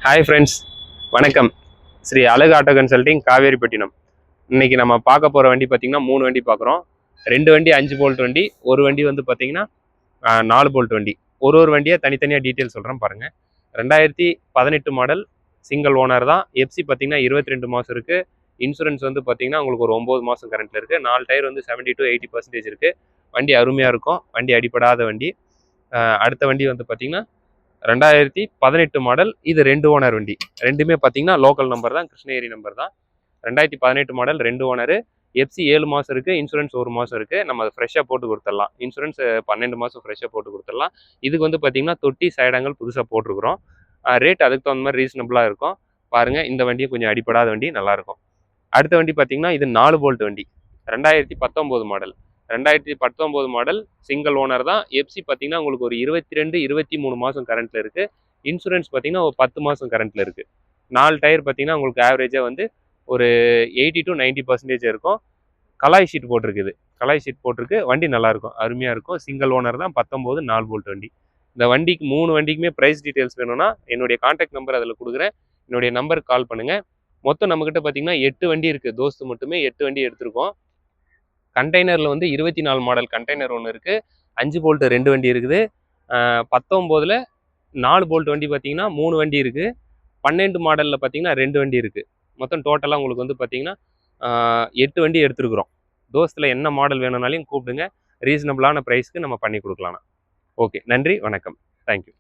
Hi friends, வணக்கம். ஸ்ரீ அழகு auto consulting Kaveripattinam. இன்னைக்கு நம்ம பார்க்க போகிற வண்டி பார்த்தீங்கன்னா 3 வண்டி பார்க்குறோம். 2 வண்டி 5 போல்ட் வண்டி, ஒரு வண்டி வந்து பார்த்தீங்கன்னா 4 போல்ட் வண்டி. ஒரு வண்டியை தனித்தனியாக டீட்டெயில் சொல்கிறேன் பாருங்கள். 2018 மாடல், சிங்கிள் ஓனர் தான். எஃப்சி பார்த்தீங்கன்னா 22 மாதம் இருக்குது. இன்சூரன்ஸ் வந்து பார்த்தீங்கன்னா உங்களுக்கு ஒரு 9 மாதம் கரண்ட்டில் இருக்குது. 4 டயர் வந்து 70 to 80% இருக்குது. வண்டி அருமையாக இருக்கும், வண்டி அடிப்படாத வண்டி. அடுத்த வண்டி வந்து பார்த்தீங்கன்னா 2018 மாடல். இது 2 ஓனர் வண்டி. ரெண்டுமே பார்த்தீங்கன்னா லோக்கல் நம்பர் தான், கிருஷ்ணகிரி நம்பர் தான். 2018 மாடல், 2 ஓனரு. எஃப்சி 7 மாதம் இருக்குது, இன்சூரன்ஸ் 1 மாதம் இருக்குது. நம்ம அதை ஃப்ரெஷ்ஷாக போட்டு கொடுத்துடலாம். இன்சூரன்ஸ் 12 மாதம் ஃப்ரெஷ்ஷாக போட்டு கொடுத்துடலாம். இதுக்கு வந்து பார்த்தீங்கன்னா தொட்டி சைடாங்கல் புதுசாக போட்டிருக்கிறோம். ரேட் அதுக்கு தகுந்த மாதிரி ரீசனபிளாக இருக்கும். பாருங்கள், இந்த வண்டியும் கொஞ்சம் அடிப்படாத வண்டி, நல்லாயிருக்கும். அடுத்த வண்டி பார்த்தீங்கன்னா இது 4 போல்ட் வண்டி. 2019 மாடல். 2019 மாடல், சிங்கிள் ஓனர் தான். எஃப்சி பார்த்தீங்கன்னா உங்களுக்கு ஒரு 22 23 மாதம் கரண்ட்டில் இருக்குது. இன்சூரன்ஸ் பார்த்தீங்கன்னா ஒரு 10 மாதம் கரண்ட்டில் இருக்குது. 4 டயர் பார்த்தீங்கன்னா உங்களுக்கு ஆவரேஜாக வந்து ஒரு 80 to 90% இருக்கும். கலாய் ஷீட் போட்டிருக்குது. கலாய் ஷீட் போட்டிருக்கு. வண்டி நல்லாயிருக்கும், அருமையாக இருக்கும். சிங்கிள் ஓனர் தான். 19 4 போல்ட் வண்டி. இந்த வண்டிக்கு 3 வண்டிக்குமே ப்ரைஸ் டீட்டெயில்ஸ் வேணும்னா என்னுடைய கான்டாக்ட் நம்பர் அதில் கொடுக்குறேன். என்னுடைய நம்பருக்கு கால் பண்ணுங்கள். மொத்தம் நம்மக்கிட்ட பார்த்தீங்கன்னா 8 வண்டி இருக்குது. தோஸ்து மட்டுமே 8 வண்டி எடுத்திருக்கோம். கண்டெய்னரில் வந்து 24 மாடல் கண்டெய்னர் ஒன்று இருக்குது. 5 போல்ட் 2 வண்டி இருக்குது. 19 4 போல்ட் வண்டி பார்த்தீங்கன்னா 3 வண்டி இருக்குது. 12 மாடலில் பார்த்தீங்கன்னா 2 வண்டி இருக்குது. மொத்தம் டோட்டலாக உங்களுக்கு வந்து பார்த்தீங்கன்னா 8 வண்டி எடுத்துருக்குறோம். தோஸ்தில் என்ன மாடல் வேணும்னாலையும் கூப்பிடுங்க. ரீசனபிளான ப்ரைஸ்க்கு நம்ம பண்ணி கொடுக்கலாம். ஓகே, நன்றி, வணக்கம், தேங்க்யூ.